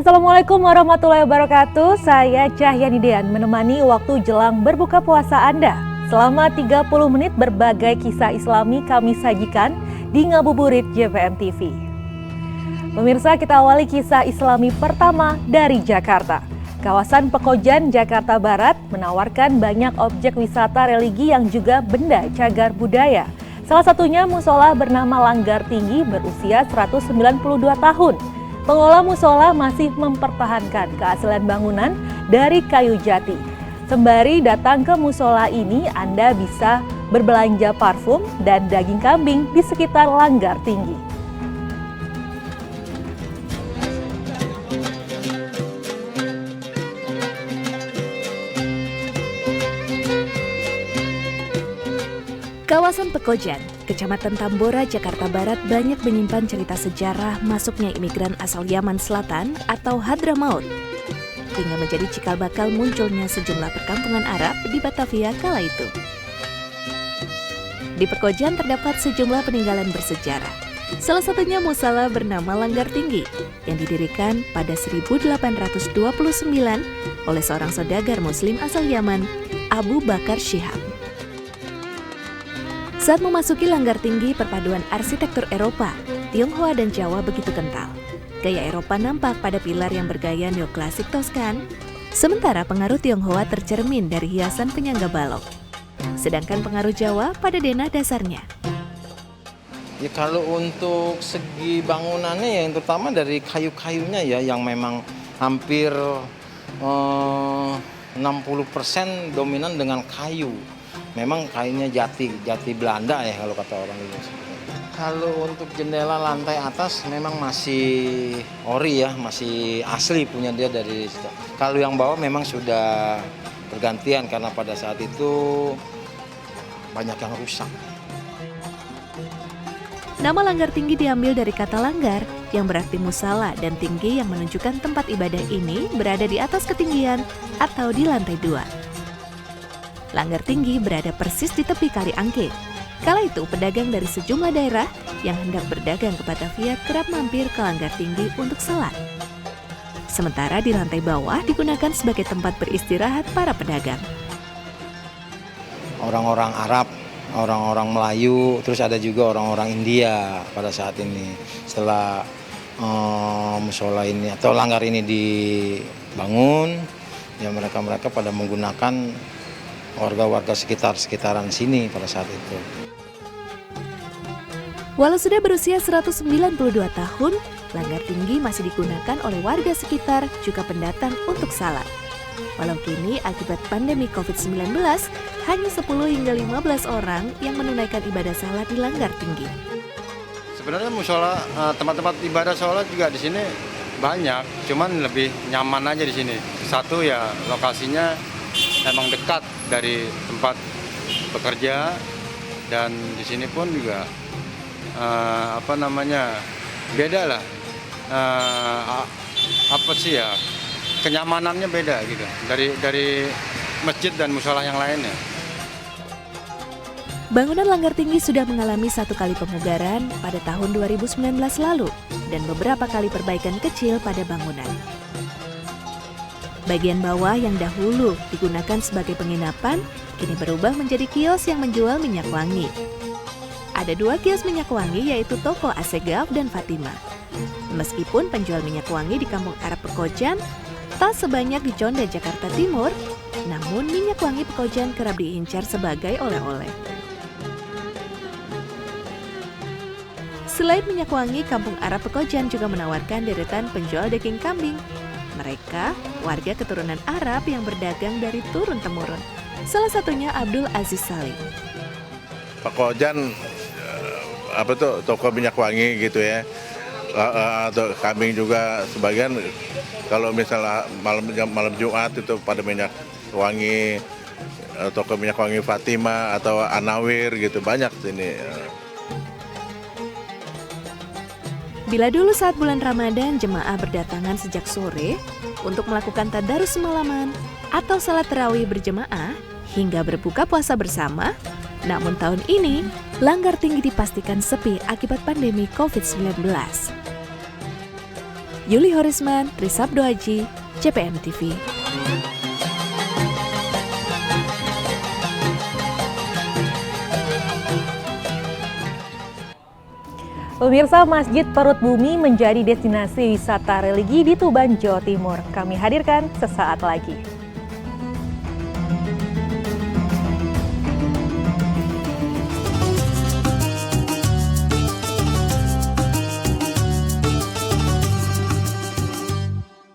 Assalamualaikum warahmatullahi wabarakatuh. Saya Cahyani Dean menemani waktu jelang berbuka puasa Anda. Selama 30 menit berbagai kisah Islami kami sajikan di Ngabuburit JPM TV. Pemirsa, kita awali kisah Islami pertama dari Jakarta. Kawasan Pekojan, Jakarta Barat menawarkan banyak objek wisata religi yang juga benda cagar budaya. Salah satunya musola bernama Langgar Tinggi berusia 192 tahun. Pengelola musola masih mempertahankan keaslian bangunan dari kayu jati. Sembari datang ke musola ini, Anda bisa berbelanja parfum dan daging kambing di sekitar Langgar Tinggi. Kawasan Pekojan, Kecamatan Tambora, Jakarta Barat banyak menyimpan cerita sejarah masuknya imigran asal Yaman Selatan atau Hadramaut, hingga menjadi cikal bakal munculnya sejumlah perkampungan Arab di Batavia kala itu. Di Pekojan terdapat sejumlah peninggalan bersejarah. Salah satunya musola bernama Langgar Tinggi yang didirikan pada 1829 oleh seorang saudagar Muslim asal Yaman, Abu Bakar Shihab. Saat memasuki Langgar Tinggi, perpaduan arsitektur Eropa, Tionghoa dan Jawa begitu kental. Gaya Eropa nampak pada pilar yang bergaya neoklasik Toskan, sementara pengaruh Tionghoa tercermin dari hiasan penyangga balok. Sedangkan pengaruh Jawa pada denah dasarnya. Ya, kalau untuk segi bangunannya ya, yang terutama dari kayu-kayunya ya, yang memang hampir 60% dominan dengan kayu. Memang kayunya jati Belanda ya kalau kata orang Indonesia. Kalau untuk jendela lantai atas memang masih ori ya, masih asli punya dia dari. Kalau yang bawah memang sudah bergantian karena pada saat itu banyak yang rusak. Nama Langgar Tinggi diambil dari kata langgar yang berarti musala dan tinggi yang menunjukkan tempat ibadah ini berada di atas ketinggian atau di lantai 2. Langgar Tinggi berada persis di tepi Kali Angke. Kala itu pedagang dari sejumlah daerah yang hendak berdagang ke Batavia kerap mampir ke Langgar Tinggi untuk salat. Sementara di lantai bawah digunakan sebagai tempat beristirahat para pedagang. Orang-orang Arab, orang-orang Melayu, terus ada juga orang-orang India pada saat ini. Setelah musola ini atau langgar ini dibangun, ya mereka pada menggunakan warga-warga sekitaran sini pada saat itu. Walau sudah berusia 192 tahun, Langgar Tinggi masih digunakan oleh warga sekitar juga pendatang untuk salat. Walau kini akibat pandemi COVID-19, hanya 10 hingga 15 orang yang menunaikan ibadah salat di Langgar Tinggi. Sebenarnya musola, tempat-tempat ibadah sholat juga di sini banyak, cuman lebih nyaman aja di sini. Satu ya lokasinya emang dekat dari tempat bekerja, dan di sini pun juga beda lah, kenyamanannya beda gitu dari masjid dan musola yang lainnya. Bangunan Langgar Tinggi sudah mengalami 1 kali pemugaran pada tahun 2019 lalu dan beberapa kali perbaikan kecil pada bangunan. Bagian bawah yang dahulu digunakan sebagai penginapan, kini berubah menjadi kios yang menjual minyak wangi. Ada 2 kios minyak wangi, yaitu toko Asegaf dan Fatima. Meskipun penjual minyak wangi di Kampung Arab Pekojan tak sebanyak di Conda, Jakarta Timur, namun minyak wangi Pekojan kerap diincar sebagai oleh-oleh. Selain minyak wangi, Kampung Arab Pekojan juga menawarkan deretan penjual daging kambing. Mereka warga keturunan Arab yang berdagang dari turun-temurun. Salah satunya Abdul Aziz Salim. Pekojan toko minyak wangi gitu ya. Atau kambing juga sebagian, kalau misalnya malam Jumat itu pada minyak wangi, toko minyak wangi Fatima atau Anawir gitu, banyak sini. Bila dulu saat bulan Ramadan, jemaah berdatangan sejak sore untuk melakukan tadarus semalaman atau salat tarawih berjemaah hingga berbuka puasa bersama, namun tahun ini Langgar Tinggi dipastikan sepi akibat pandemi COVID-19. Yuli Horisman, Trisabdo Haji, CPN TV. Pemirsa, Masjid Perut Bumi menjadi destinasi wisata religi di Tuban, Jawa Timur. Kami hadirkan sesaat lagi.